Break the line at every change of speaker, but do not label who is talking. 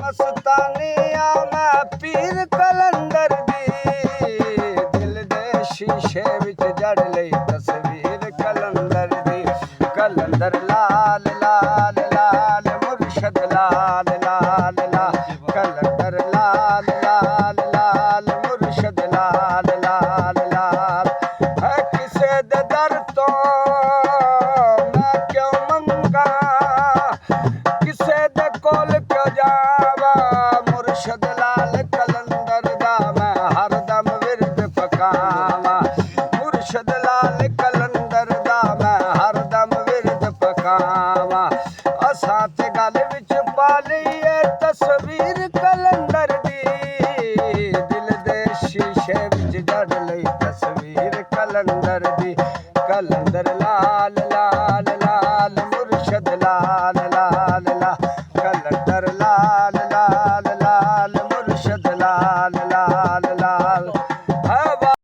मस्तानिया मैं पीर कलंदर दी दिल दे शीशे विच जड़ लई तस्वीर कलंदर दी कलंदर लाल लाल लाल मुर्शद लाल लाल लाल कलंदर लाल लाल लाल मुर्शद लाल लाल लाल है किसे दे दर तो मैं क्यों मंगा किसे दे कोल क्यों जावा मुर्शद लाल कलंदर दा मैं हरदम विरद पकावा मुर्शद लाल कलंदर दा मैं हरदम विरद पकावा असां ते गल विच पा लईए तस्वीर कलंदर दी दिल दे शीशे विच जड़ लई तस्वीर कलंदर दी कलंदर लाल लाल लाल मुर्शद लाल लाल लाल कलंदर लाल लाल लाल मुर्शद लाल लाल